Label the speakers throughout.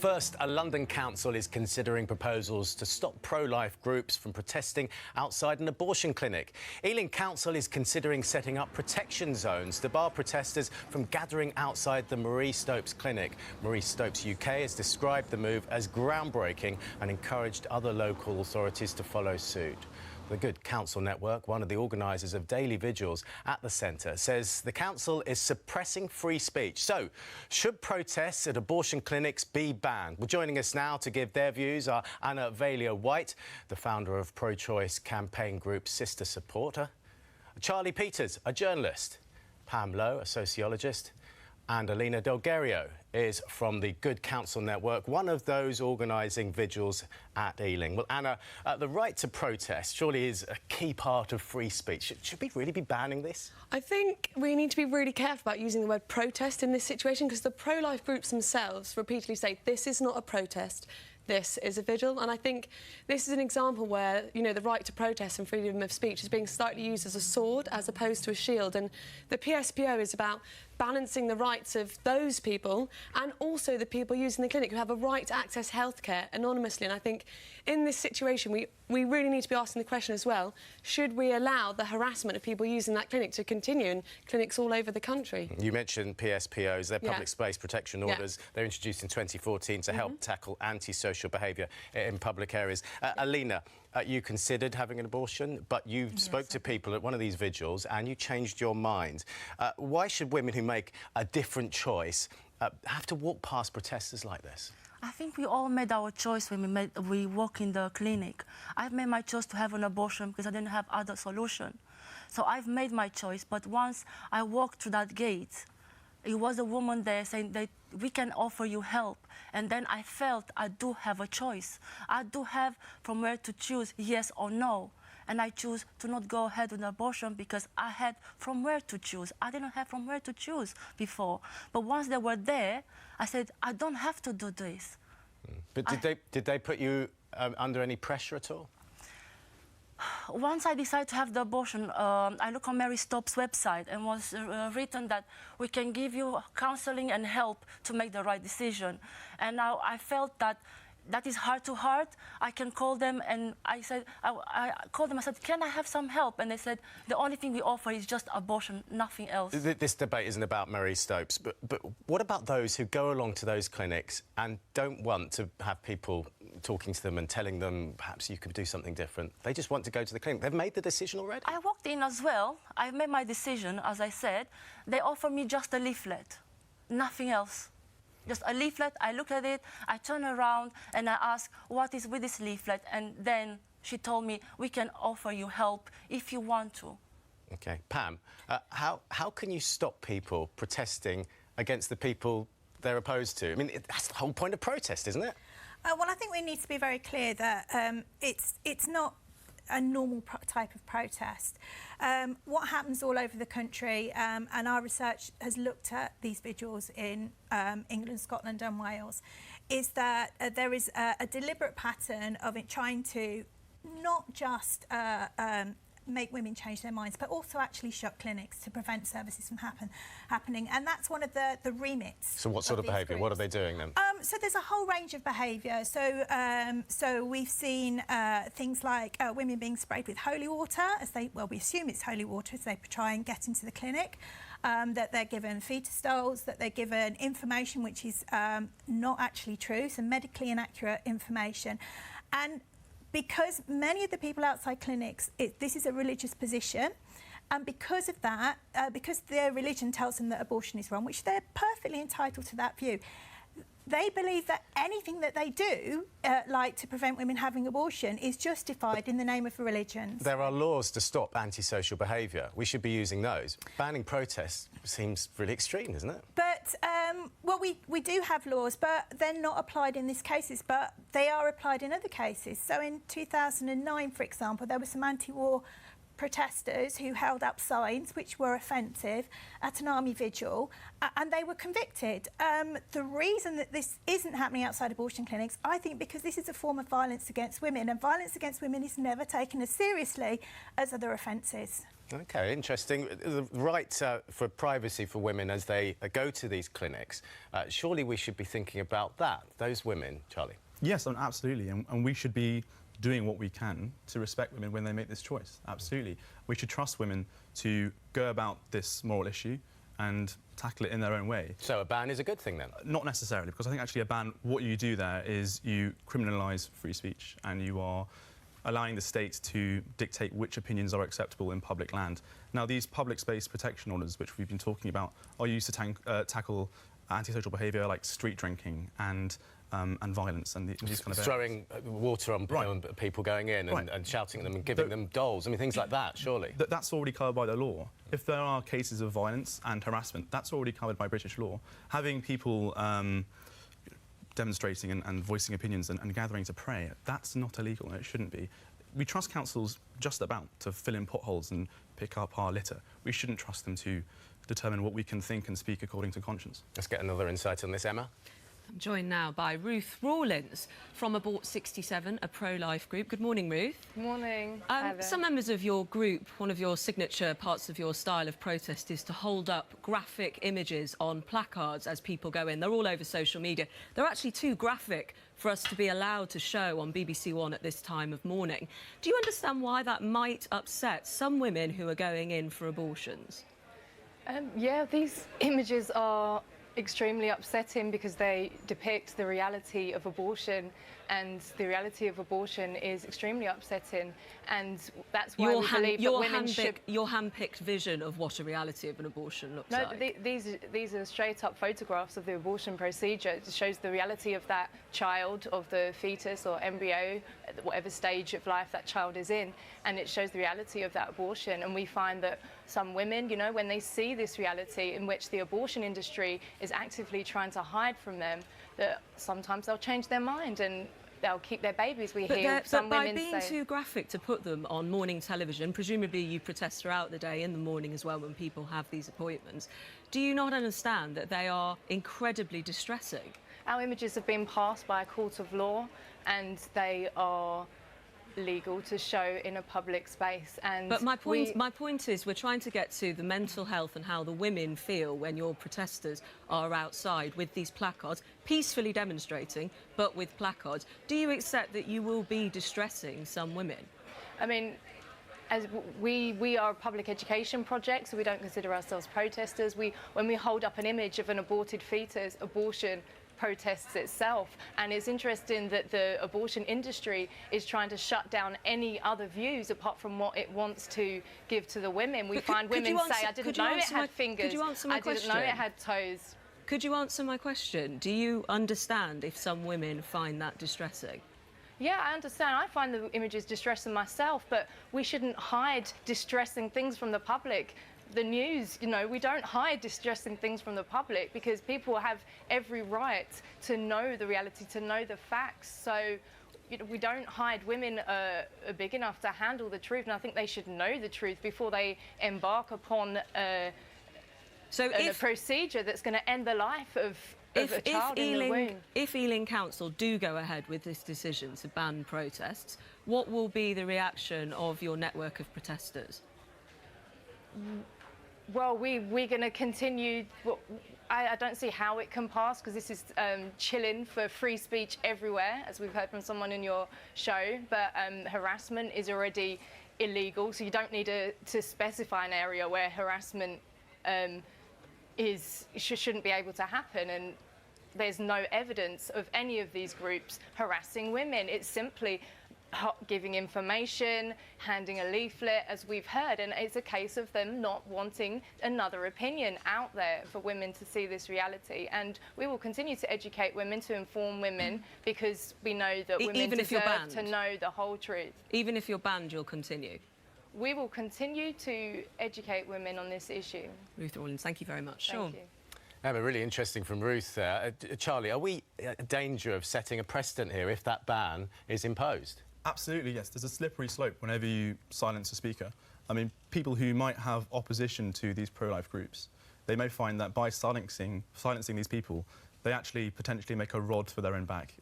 Speaker 1: First, a London council is considering proposals to stop pro-life groups from protesting outside an abortion clinic. Ealing Council is considering setting up protection zones to bar protesters from gathering outside the Marie Stopes clinic. Marie Stopes UK has described the move as groundbreaking and encouraged other local authorities to follow suit. The Good Counsel Network, one of the organisers of daily vigils at the centre, says the council is suppressing free speech. So, should protests at abortion clinics be banned? Well, joining us now to give their views are Anna Valia-White, the founder of pro-choice campaign group Sister Supporter, Charlie Peters, a journalist, Pam Lowe, a sociologist, and Alina Delgario is from the Good Counsel Network, one of those organising vigils at Ealing. Well, Anna, the right to protest surely is a key part of free speech. Should we really be banning this?
Speaker 2: I think we need to be really careful about using the word protest in this situation, because the pro-life groups themselves repeatedly say this is not a protest, this is a vigil. And I think this is an example where, you know, the right to protest and freedom of speech is being slightly used as a sword as opposed to a shield. And the PSPO is about balancing the rights of those people and also the people using the clinic who have a right to access healthcare anonymously. And I think in this situation, we really need to be asking the question as well, should we allow the harassment of people using that clinic to continue in clinics all over the country? You
Speaker 1: mentioned PSPOs, they're public space protection orders. They're introduced in 2014 to help tackle antisocial behaviour in public areas. Alina, you considered having an abortion, but you spoke to people at one of these vigils and you changed your mind. Why should women who make a different choice have to walk past protesters like this?
Speaker 3: I think we all made our choice when we walk in the clinic. I've made my choice to have an abortion because I didn't have other solution. So I've made my choice, but once I walked through that gate, it was a woman there saying that we can offer you help. And then I felt I do have a choice. I do have from where to choose yes or no. And I choose to not go ahead with abortion because I had from where to choose. I didn't have from where to choose before. But once they were there, I said, I don't have to do this.
Speaker 1: But did they put you under any pressure at all?
Speaker 3: Once I decided to have the abortion, I looked on Marie Stopes' website and was written that we can give you counselling and help to make the right decision. And now I felt that is heart to heart. I can call them, and I said, I called them, I said, can I have some help? And they said, the only thing we offer is just abortion, nothing else.
Speaker 1: This debate isn't about Marie Stopes, but what about those who go along to those clinics and don't want to have people talking to them and telling them perhaps you could do something different? They just want to go to the clinic. They've made the decision already?
Speaker 3: I walked in as well. I made my decision, as I said. They offered me just a leaflet, nothing else. Just a leaflet, I looked at it, I turned around and I asked, what is with this leaflet? And then she told me, we can offer you help if you want to.
Speaker 1: OK. Pam, how can you stop people protesting against the people they're opposed to? I mean, that's the whole point of protest, isn't it?
Speaker 4: Well, I think we need to be very clear that it's not a normal type of protest. What happens all over the country, and our research has looked at these vigils in England, Scotland and Wales, is that there is a deliberate pattern of it trying to not just make women change their minds, but also actually shut clinics to prevent services from happening. And that's one of the remits.
Speaker 1: So what sort of behaviour? What are they doing then?
Speaker 4: So there's a whole range of behaviour. So we've seen things like women being sprayed with holy water, we assume it's holy water as they try and get into the clinic, that they're given fetus stoles, that they're given information which is not actually true, some medically inaccurate information. And because many of the people outside clinics, this is a religious position, and because of that, because their religion tells them that abortion is wrong, which they're perfectly entitled to that view, they believe that anything that they do, like to prevent women having abortion, is justified in the name of religion.
Speaker 1: There are laws to stop antisocial behaviour. We should be using those. Banning protests seems really extreme, isn't it?
Speaker 4: But, well, we do have laws, but they're not applied in these cases, but they are applied in other cases. So in 2009, for example, there were some anti-war protesters who held up signs which were offensive at an army vigil, and they were convicted. The reason that this isn't happening outside abortion clinics, I think, because this is a form of violence against women, and violence against women is never taken as seriously as other offences.
Speaker 1: OK, interesting. The right for privacy for women as they go to these clinics, surely we should be thinking about that, those women, Charlie?
Speaker 5: Yes, absolutely, and we should be doing what we can to respect women when they make this choice. Absolutely. We should trust women to go about this moral issue and tackle it in their own way.
Speaker 1: So a ban is a good thing, then?
Speaker 5: Not necessarily, because I think actually a ban, what you do there is you criminalise free speech, and you are allowing the state to dictate which opinions are acceptable in public land. Now, these public space protection orders, which we've been talking about, are used to tackle antisocial behaviour like street drinking and violence and these kind of
Speaker 1: throwing water on people going in and shouting at them and giving them dolls. I mean, things like that, surely.
Speaker 5: That's already covered by the law. If there are cases of violence and harassment, that's already covered by British law. Having people demonstrating and voicing opinions and gathering to pray, that's not illegal, and it shouldn't be. We trust councils just about to fill in potholes and pick up our litter. We shouldn't trust them to determine what we can think and speak according to conscience.
Speaker 1: Let's get another insight on this, Emma.
Speaker 6: I'm joined now by Ruth Rawlins from Abort 67, a pro-life group. Good morning, Ruth.
Speaker 7: Good morning.
Speaker 6: Some members of your group, one of your signature parts of your style of protest is to hold up graphic images on placards as people go in. They're all over social media. They're actually too graphic for us to be allowed to show on BBC One at this time of morning. Do you understand why that might upset some women who are going in for abortions?
Speaker 7: Yeah, these images are extremely upsetting because they depict the reality of abortion, and the reality of abortion is extremely upsetting, and that's why we believe that women should...
Speaker 6: Your hand-picked vision of what a reality of an abortion looks
Speaker 7: No,
Speaker 6: like.
Speaker 7: these are straight-up photographs of the abortion procedure. It shows the reality of that child, of the fetus or embryo, at whatever stage of life that child is in, and it shows the reality of that abortion. And we find that some women, you know, when they see this reality in which the abortion industry is actively trying to hide from them, that sometimes they'll change their mind and they'll keep their babies. We hear some women say...
Speaker 6: But by being too graphic to put them on morning television, presumably you protest throughout the day, in the morning as well, when people have these appointments, do you not understand that they are incredibly distressing?
Speaker 7: Our images have been passed by a court of law, and they are legal to show in a public space. And
Speaker 6: but my point is, we're trying to get to the mental health and how the women feel when your protesters are outside with these placards, peacefully demonstrating, but with placards. Do you accept that you will be distressing some women?
Speaker 7: I mean, as we are a public education project, so we don't consider ourselves protesters. When we hold up an image of an aborted fetus, abortion protests itself. And it's interesting that the abortion industry is trying to shut down any other views apart from what it wants to give to the women. We find women say, I didn't know it had fingers, I didn't know it had toes.
Speaker 6: Could you answer my question? Do you understand if some women find that distressing?
Speaker 7: Yeah, I understand. I find the images distressing myself, but we shouldn't hide distressing things from the public. The news, you know, we don't hide distressing things from the public because people have every right to know the reality, to know the facts. So, you know, we don't hide. Women are big enough to handle the truth, and I think they should know the truth before they embark upon a procedure that's going to end the life of a child in the womb.
Speaker 6: If Ealing Council do go ahead with this decision to ban protests, what will be the reaction of your network of protesters?
Speaker 7: Well, we're going to continue. I don't see how it can pass because this is chilling for free speech everywhere, as we've heard from someone in your show. But harassment is already illegal, so you don't need to specify an area where harassment shouldn't be able to happen. And there's no evidence of any of these groups harassing women. It's simply giving information, handing a leaflet, as we've heard, and it's a case of them not wanting another opinion out there for women to see this reality. And we will continue to educate women, to inform women, because we know that women deserve to know the whole truth.
Speaker 6: Even if you're banned, you'll continue?
Speaker 7: We will continue to educate women on this issue.
Speaker 6: Ruth Rawlins, thank you very much.
Speaker 7: Thank you.
Speaker 1: Emma, really interesting from Ruth there. Charlie, are we in danger of setting a precedent here if that ban is imposed?
Speaker 5: Absolutely, yes. There's a slippery slope whenever you silence a speaker. I mean, people who might have opposition to these pro-life groups, they may find that by silencing these people, they actually potentially make a rod for their own back.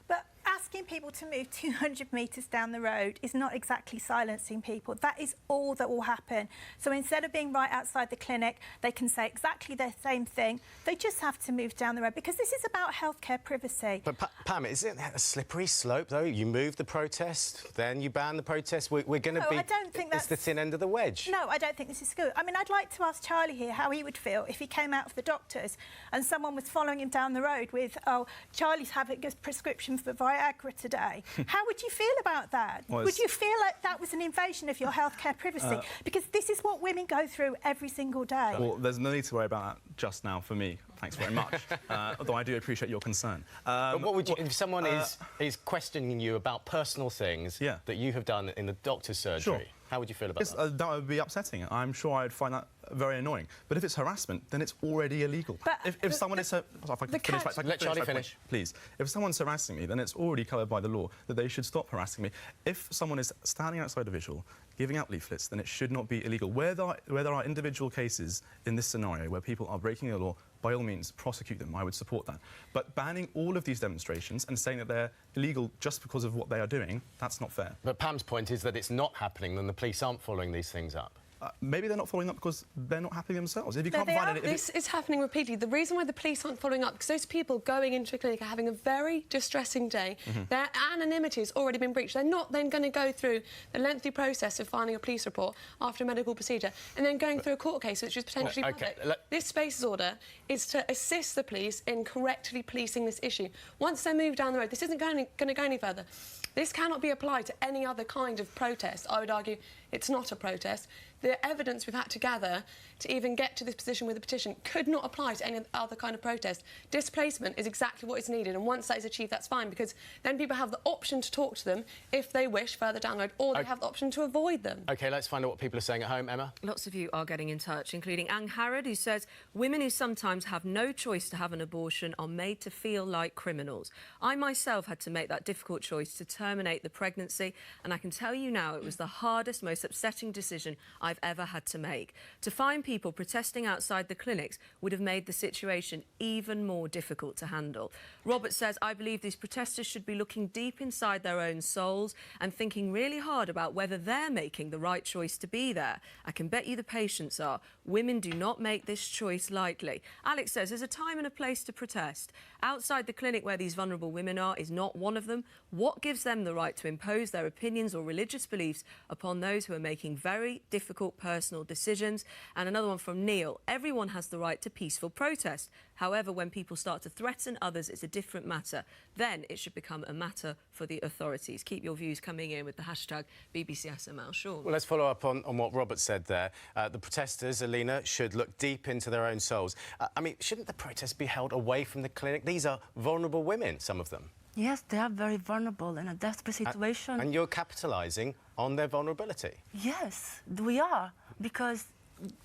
Speaker 4: But asking people to move 200 metres down the road is not exactly silencing people. That is all that will happen. So instead of being right outside the clinic, they can say exactly the same thing. They just have to move down the road, because this is about healthcare privacy.
Speaker 1: But Pam, isn't it a slippery slope, though? You move the protest, then you ban the protest. We're going to be...
Speaker 4: I don't think
Speaker 1: it's the thin end of the wedge.
Speaker 4: No, I don't think this is good. I mean, I'd like to ask Charlie here how he would feel if he came out of the doctors and someone was following him down the road with, oh, Charlie's having a prescription for Viagra today. How would you feel about that?
Speaker 5: Well,
Speaker 4: would you feel like that was an invasion of your healthcare privacy? Because this is what women go through every single day.
Speaker 5: Well, there's no need to worry about that just now for me. Thanks very much. Although I do appreciate your concern.
Speaker 1: But what would you, if someone is questioning you about personal things that you have done in the doctor's surgery, how would you feel about that?
Speaker 5: That would be upsetting. I'm sure I'd find that very annoying. But if it's harassment, then it's already illegal.
Speaker 4: But
Speaker 5: if someone is...
Speaker 1: Let Charlie finish.
Speaker 5: Please. If someone's harassing me, then it's already covered by the law that they should stop harassing me. If someone is standing outside a visual, giving out leaflets, then it should not be illegal. Where there are individual cases in this scenario where people are breaking the law, by all means, prosecute them. I would support that. But banning all of these demonstrations and saying that they're illegal just because of what they are doing, that's not fair.
Speaker 1: But Pam's point is that it's not happening, and the police aren't following these things up.
Speaker 5: Maybe they're not following up because they're not happy themselves. If you
Speaker 2: No,
Speaker 5: can't
Speaker 2: they
Speaker 5: find
Speaker 2: are.
Speaker 5: it...
Speaker 2: This is happening repeatedly. The reason why the police aren't following up, because those people going into a clinic are having a very distressing day. Their anonymity has already been breached. They're not then going to go through the lengthy process of filing a police report after a medical procedure and then going through a court case which is potentially public. This spaces order is to assist the police in correctly policing this issue. Once they're moved down the road, this isn't going to go any further. This cannot be applied to any other kind of protest. I would argue it's not a protest. The evidence we've had to gather to even get to this position with a petition could not apply to any other kind of protest. Displacement is exactly what is needed, and once that is achieved, that's fine, because then people have the option to talk to them if they wish further down the road, or they have the option to avoid them. OK, let's find out what people are saying at home. Emma?
Speaker 6: Lots of you are getting in touch, including Ang Harrod, who says women who sometimes have no choice to have an abortion are made to feel like criminals. I myself had to make that difficult choice to terminate the pregnancy, and I can tell you now it was the hardest, most upsetting decision I've ever had to make. To find people protesting outside the clinics would have made the situation even more difficult to handle. Robert says, I believe these protesters should be looking deep inside their own souls and thinking really hard about whether they're making the right choice to be there. I can bet you the patients are. Women do not make this choice lightly. Alex says there's a time and a place to protest. Outside the clinic where these vulnerable women are is not one of them. What gives them the right to impose their opinions or religious beliefs upon those who are making very difficult personal decisions? And another one from Neil. Everyone has the right to peaceful protest. However, when people start to threaten others, it's a different matter. Then it should become a matter for the authorities. Keep your views coming in with the hashtag BBCSML. Sean?
Speaker 1: Well, let's follow up on what Robert said there. The protesters, Alina, should look deep into their own souls. I mean, shouldn't the protests be held away from the clinic? These are vulnerable women, some of them.
Speaker 3: Yes, they are very vulnerable in a desperate situation.
Speaker 1: And you're capitalising on their vulnerability.
Speaker 3: Yes, we are, because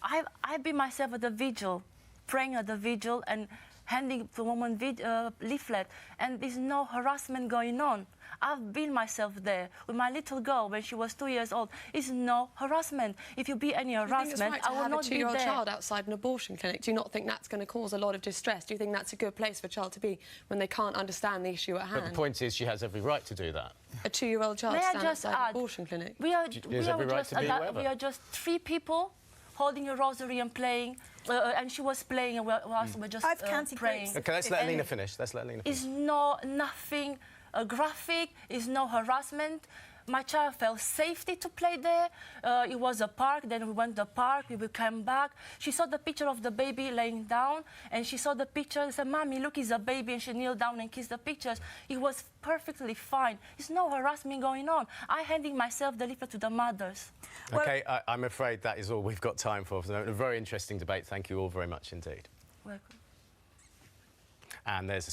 Speaker 3: I've been myself at the vigil, praying at the vigil and handing the woman leaflet, and there's no harassment going on. I've been myself there with my little girl when she was 2 years old. It's no harassment. If you be any harassment, I will not be there.
Speaker 2: Do you think it's right to have a 2-year-old child outside an abortion clinic? Do you not think that's going to cause a lot of distress? Do you think that's a good place for a child to be when they can't understand the issue at hand?
Speaker 1: But the point is, she has every right to do that.
Speaker 2: A 2-year-old child stand outside an abortion clinic?
Speaker 3: We are just 3 people holding a rosary and playing, and she was playing, and we're just praying.
Speaker 1: OK, let's let Alina finish.
Speaker 3: It's nothing graphic, it's no harassment. My child felt safety to play there. It was a park, then we went to the park, we came back. She saw the picture of the baby laying down, and she saw the picture and said, Mommy, look, it's a baby, and she kneeled down and kissed the pictures. It was perfectly fine. There's no harassment going on. I'm handing myself the leaflet to the mothers.
Speaker 1: OK, I'm afraid that is all we've got time for. A very interesting debate. Thank you all very much indeed.
Speaker 3: Welcome.
Speaker 1: And there's a